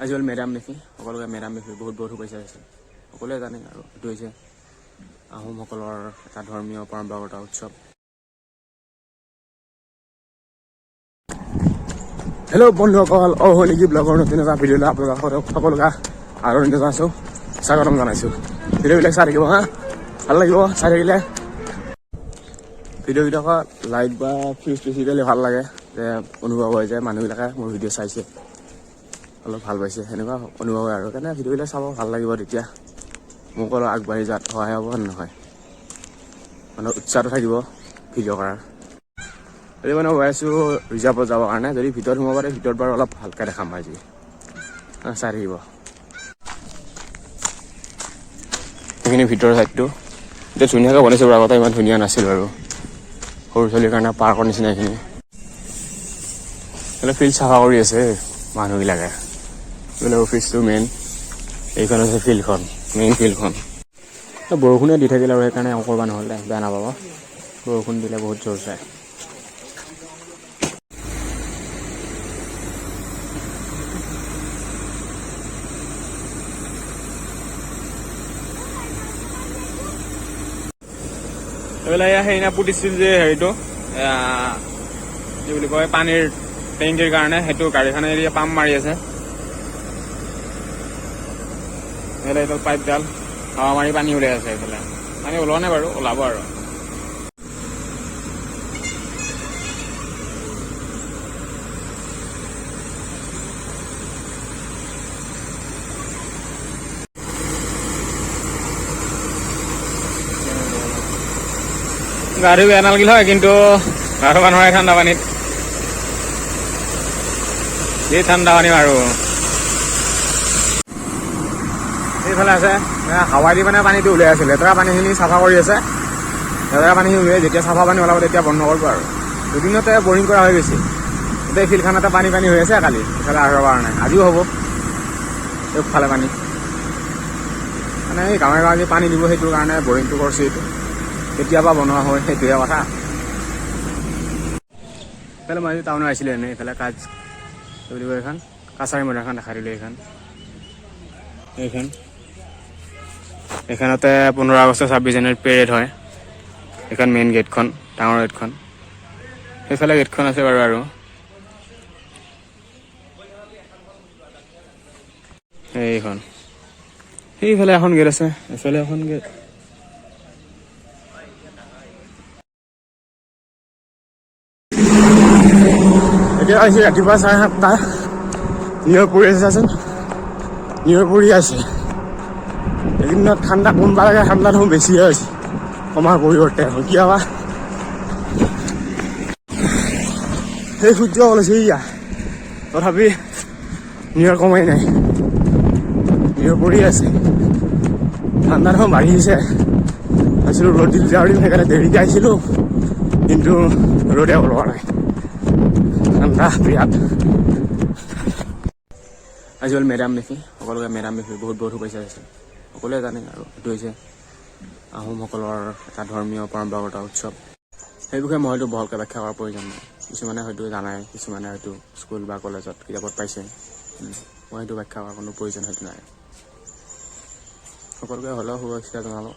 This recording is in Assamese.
আজি হ'ল মেডাম-মেফি। সকলোকে মেডাম-মেফি বহুত বহুত শুভেচ্ছা দিছোঁ। সকলোৱে জানে আৰু এইটো হৈছে আহোমসকলৰ এটা ধৰ্মীয় পৰম্পৰাগত উৎসৱ। হেল্ল' বন্ধুসকল, হয় নেকি ব্লগৰ নতুন এটা ভিডিঅ'লৈ আপোনালোকক সকলোকে আদৰণি জনাইছোঁ, স্বাগতম জনাইছোঁ। ভিডিঅ'বিলাক চাই থাকিব হা, ভাল লাগিব চাই থাকিলে। ভিডিঅ'বিলাকত লাইক বা ফিউজ বেছি দিলে ভাল লাগে, যে অনুভৱ হয় যে মানুহবিলাকে মোৰ ভিডিঅ' চাইছে, অলপ ভাল পাইছে, সেনেকুৱা অনুভৱ হয় আৰু সেইকাৰণে ভিডিঅ'বিলাক চাব ভাল লাগিব। তেতিয়া মোক অলপ আগবাঢ়ি যোৱাত সহায় হ'ব নহয়, মানে উৎসাহটো থাকিব ভিডিঅ' কৰাৰ। যদি মানে গৈ আছোঁ ৰিজাৰ্ভত যাবৰ কাৰণে, যদি ভিতৰত সোমাব পাৰে ভিতৰত বাৰু অলপ ভালকৈ দেখাম আজি, চাই থাকিব। সেইখিনি ভিতৰৰ ছাইডটো এতিয়া ধুনীয়াকৈ বনাইছে, আগতে ইমান ধুনীয়া নাছিল বাৰু, সৰু ছোৱালীৰ কাৰণে পাৰ্কৰ নিচিনা এইখিনি। ফিল্ড চাফা কৰি আছে মানুহবিলাকে, এইবিলাক অফিচটো মেইন, এইখন হৈছে ফিল্ডখন, মেইন ফিল্ডখন। বৰষুণে দি থাকিলে আৰু সেইকাৰণে কৰিব নহ'লে, বেয়া নাপাব। বৰষুণ দিলে বহুত জোৰ চায়। এইবিলাক সেইদিনা পুতিছিল যে হেৰিটো, কি বুলি কয়, পানীৰ টেংকিৰ কাৰণে, সেইটো গাড়ীখনে এতিয়া পাম্প মাৰি আছে। এইফালে এইটো পাইপডাল হাৱা মাৰি পানী ওলাই আছে, এইফালে পানী ওলোৱা নাই বাৰু, ওলাব আৰু। গা ধুই বেয়া নালাগিল হয়, কিন্তু গা ধুব নোৱাৰে ঠাণ্ডা পানীত, এই ঠাণ্ডা পানী আৰু। এইফালে আছে হাৱাই দি মানে পানীটো ওলাই আছে, লেতেৰা পানীখিনি চাফা কৰি আছে। লেতেৰা পানীখিনি ওলাই যেতিয়া চাফা পানী ওলাব তেতিয়া বন্ধ কৰিব আৰু। দুদিনতে বৰিং কৰা হৈ গৈছে, গোটেই ফিল্ডখনতে পানী পানী হৈ আছে। কালি এইফালে আহিবৰ কাৰণে আজিও হ'ব, এইফালে পানী মানে এই গাঁৱে গাঁৱে যে পানী দিব, সেইটোৰ কাৰণে বৰিংটো কৰিছে। এইটো কেতিয়াবা বনোৱা হয় সেইটোহে কথা। এইফালে মই টাউনত আহিছিলোঁ এনেই, এইফালে কাজ বুলি কয় এইখন কাছাৰী মৈদামখন দেখাই দিলোঁ। এইখনতে 15 আগষ্ট 26 জানুৱাৰীত পেৰেড হয়। এইখন মেইন গেটখন, ডাঙৰ গেটখন। সেইফালে গেটখন আছে বাৰু, আৰু এইখন সেইফালে এখন গেট আছে, এইফালে এখন গেট। এতিয়া আহিছে ৰাতিপুৱা 7:30, নিয়ৰ পৰি আছে, চাচোন নিয়ৰ পৰি আছে। এইকেইদিনত ঠাণ্ডা কমবা লাগে, ঠাণ্ডাটো বেছিয়ে হৈছে, কমাৰ পৰিৱৰ্তে কিয় বা। সেই সূৰ্য ওলাইছে ইয়া, তথাপি নিয়ৰ কমাই নাই, নিয়ৰ পৰি আছে। ঠাণ্ডাটো বাঢ়িছে। ভাবিছিলোঁ ৰ'দ দিল যাওঁ দিম, সেইকাৰণে দেৰিকৈ আহিছিলোঁ, কিন্তু ৰ'দে ওলোৱা নাই, ঠাণ্ডা বিৰাট। আজি হ'ল মেডাম-মেফি। সকলোকে মেডাম-মেফি বহুত বহুত শুভেচ্ছা দিছোঁ। সকলোৱে জানে আৰু এইটো হৈছে আহোমসকলৰ এটা ধৰ্মীয় পৰম্পৰাগত উৎসৱ। সেই বিষয়ে মই হয়তো বহলকৈ ব্যাখ্যা কৰাৰ প্ৰয়োজন নাই। কিছুমানে হয়তো জানাই, কিছুমানে হয়তো স্কুল বা কলেজত কিতাপত পাইছে। মই সেইটো ব্যাখ্যা কৰাৰ কোনো প্ৰয়োজন হয়তো নাই। সকলোকে হ'লেও শুভেচ্ছা জনালোঁ।